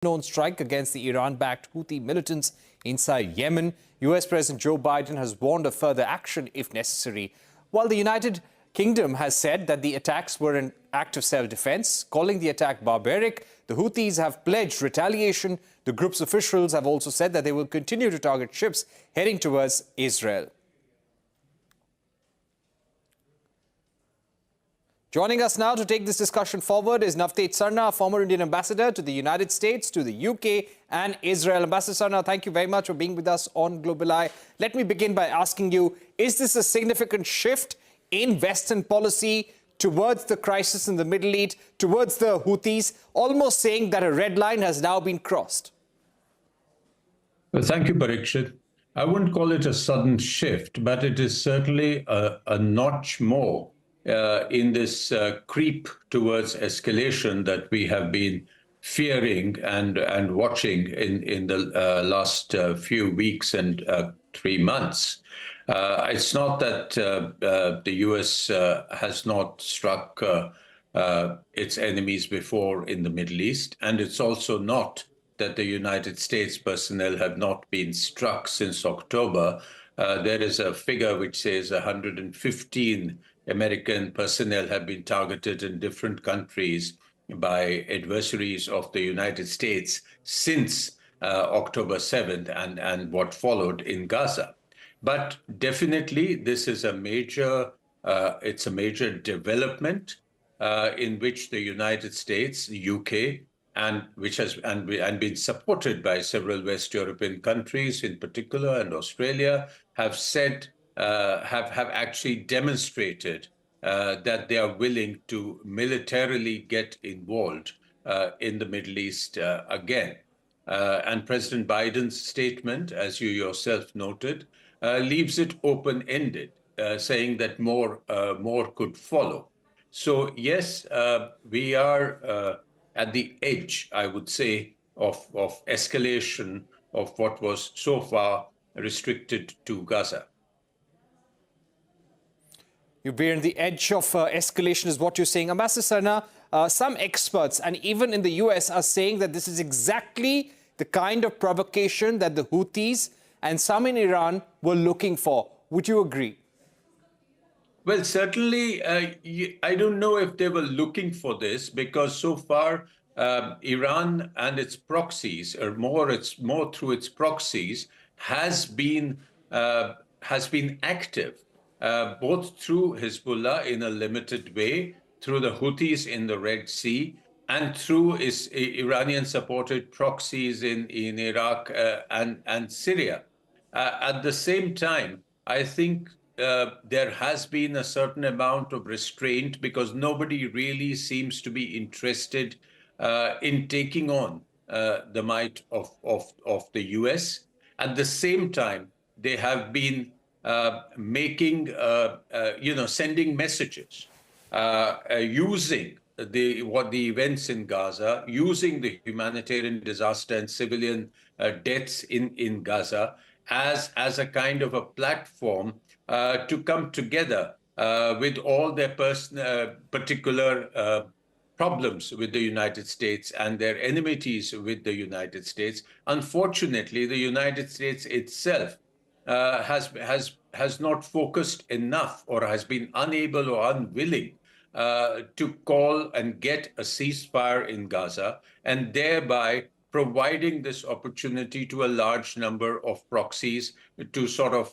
known strike against the Iran-backed Houthi militants inside Yemen. US President Joe Biden has warned of further action if necessary, while the United Kingdom has said that the attacks were an act of self-defense, calling the attack barbaric. The Houthis have pledged retaliation. The group's officials have also said that they will continue to target ships heading towards Israel. Joining us now to take this discussion forward is Navtej Sarna, former Indian ambassador to the United States, to the UK and Israel. Ambassador Sarna, thank you very much for being with us on Global Eye. Let me begin by asking you, is this a significant shift in Western policy towards the crisis in the Middle East, towards the Houthis, almost saying that a red line has now been crossed? Well, thank you, Parikshit. I wouldn't call it a sudden shift, but it is certainly a notch more in this creep towards escalation that we have been fearing and watching in the last few weeks and 3 months. It's not that the US has not struck its enemies before in the Middle East, and it's also not that the United States personnel have not been struck since October. There is a figure which says 115 American personnel have been targeted in different countries by adversaries of the United States since October 7th and what followed in Gaza. But definitely this is a major, it's a major development in which the United States, the UK, and which has been supported by several West European countries in particular, and Australia, have said, have actually demonstrated that they are willing to militarily get involved in the Middle East again. And President Biden's statement, as you yourself noted, leaves it open-ended, saying that more could follow. So yes, we are at the edge, I would say, of escalation of what was so far restricted to Gaza. We're on the edge of escalation is what you're saying. Ambassador Sarna, some experts and even in the US are saying that this is exactly the kind of provocation that the Houthis and some in Iran were looking for. Would you agree? Well, certainly, I don't know if they were looking for this, because so far Iran and its proxies, or more through its proxies, has been active, both through Hezbollah in a limited way, through the Houthis in the Red Sea, and through Iranian-supported proxies in Iraq and Syria. At the same time, I think there has been a certain amount of restraint because nobody really seems to be interested in taking on the might of the US. At the same time, they have been making, sending messages, using the events in Gaza, using the humanitarian disaster and civilian deaths in Gaza as a kind of a platform to come together with all their particular problems with the United States and their enmities with the United States. Unfortunately, the United States itself has not focused enough, or has been unable or unwilling to call and get a ceasefire in Gaza, and thereby providing this opportunity to a large number of proxies to sort of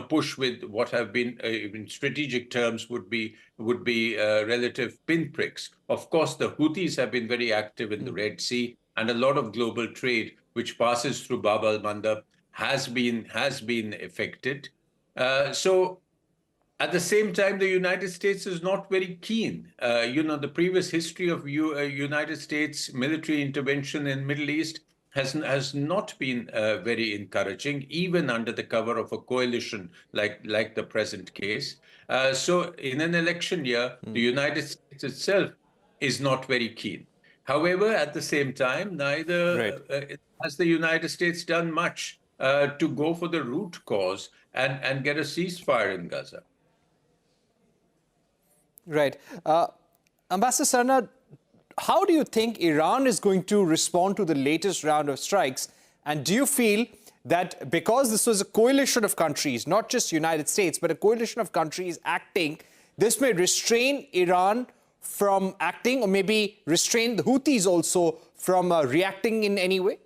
push with what have been, in strategic terms, would be relative pinpricks. Of course, the Houthis have been very active in the Red Sea, and a lot of global trade, which passes through Bab al-Mandab, has been affected. So at the same time, the United States is not very keen. The previous history of United States military intervention in Middle East has not been very encouraging, even under the cover of a coalition like the present case. So in an election year, the United States itself is not very keen. However, at the same time, neither has the United States done much to go for the root cause and get a ceasefire in Gaza. Right. Ambassador Sarna, how do you think Iran is going to respond to the latest round of strikes? And do you feel that because this was a coalition of countries, not just United States, but a coalition of countries acting, this may restrain Iran from acting, or maybe restrain the Houthis also from reacting in any way?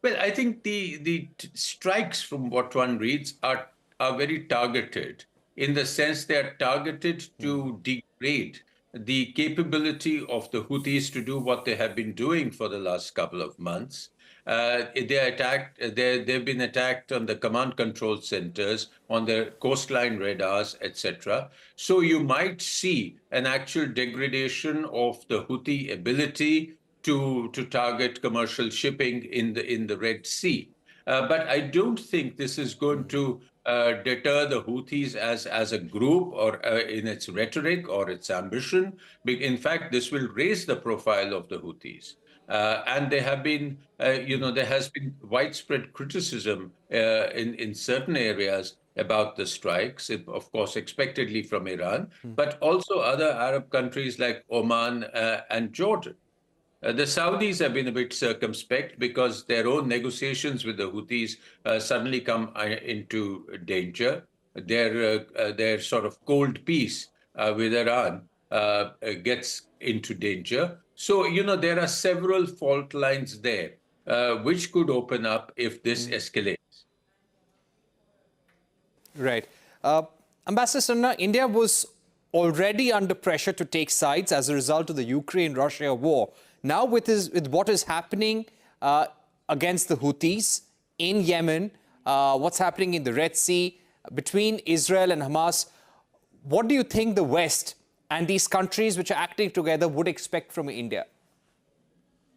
Well, I think the strikes, from what one reads, are very targeted, in the sense they are targeted to degrade the capability of the Houthis to do what they have been doing for the last couple of months. They've been attacked on the command control centers, on their coastline radars, etc. So you might see an actual degradation of the Houthi ability to target commercial shipping in the Red Sea. But I don't think this is going to deter the Houthis as a group, or in its rhetoric or its ambition. In fact, this will raise the profile of the Houthis. And there have been, there has been widespread criticism in certain areas about the strikes, of course, expectedly from Iran, but also other Arab countries like Oman and Jordan. The Saudis have been a bit circumspect because their own negotiations with the Houthis suddenly come into danger. Their sort of cold peace with Iran gets into danger. So, there are several fault lines there, which could open up if this escalates. Right. Ambassador Sarna, India was already under pressure to take sides as a result of the Ukraine-Russia war. Now, with what is happening against the Houthis in Yemen, what's happening in the Red Sea, between Israel and Hamas, what do you think the West and these countries which are acting together would expect from India?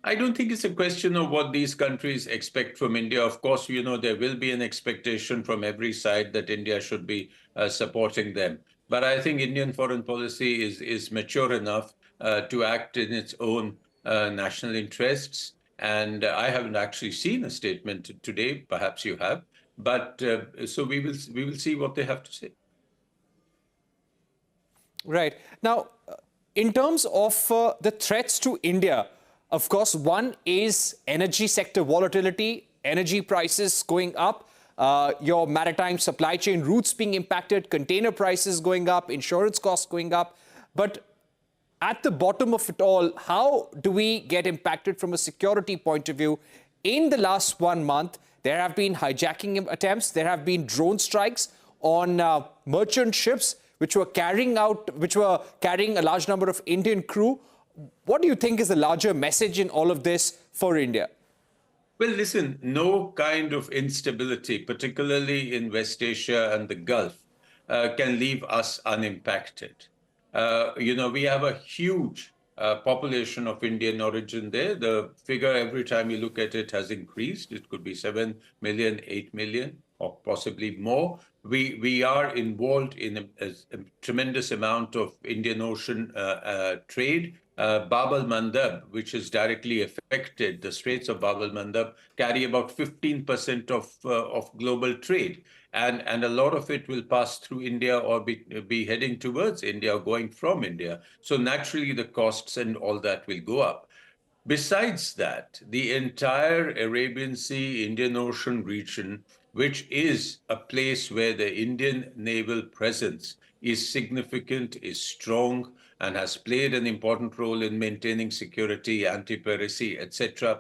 I don't think it's a question of what these countries expect from India. Of course, there will be an expectation from every side that India should be supporting them. But I think Indian foreign policy is mature enough to act in its own national interests. And I haven't actually seen a statement today. Perhaps you have. But so we will see what they have to say. Right. Now, in terms of the threats to India, of course, one is energy sector volatility, energy prices going up, your maritime supply chain routes being impacted, container prices going up, insurance costs going up. But at the bottom of it all, how do we get impacted from a security point of view? In the last 1 month, there have been hijacking attempts. There have been drone strikes on merchant ships which were carrying a large number of Indian crew. What do you think is the larger message in all of this for India? Well, listen, no kind of instability, particularly in West Asia and the Gulf, can leave us unimpacted. We have a huge population of Indian origin there. The figure, every time you look at it, has increased. It could be 7 million, 8 million, or possibly more. We are involved in a tremendous amount of Indian Ocean trade. Bab al-Mandab, which has directly affected the Straits of Bab al-Mandab, carry about 15% of global trade. And a lot of it will pass through India or be heading towards India or going from India. So naturally, the costs and all that will go up. Besides that, the entire Arabian Sea, Indian Ocean region, which is a place where the Indian naval presence is significant, is strong, and has played an important role in maintaining security, anti-piracy, etc.,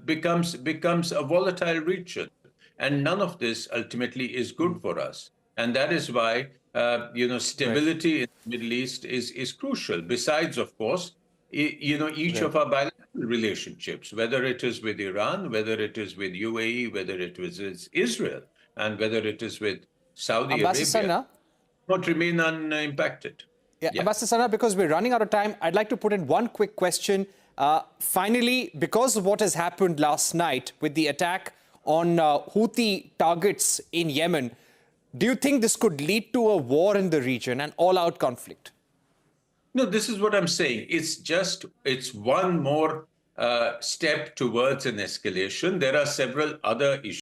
becomes a volatile region. And none of this ultimately is good for us. And that is why, stability in the Middle East is crucial. Besides, of course, each of our bilateral relationships, whether it is with Iran, whether it is with UAE, whether it is with Israel, and whether it is with Saudi Arabia, not remain unimpacted. Yeah. Ambassador Sarna, because we're running out of time, I'd like to put in one quick question. Finally, because of what has happened last night with the attack on Houthi targets in Yemen, do you think this could lead to a war in the region, an all-out conflict? No, this is what I'm saying. It's one more step towards an escalation. There are several other issues.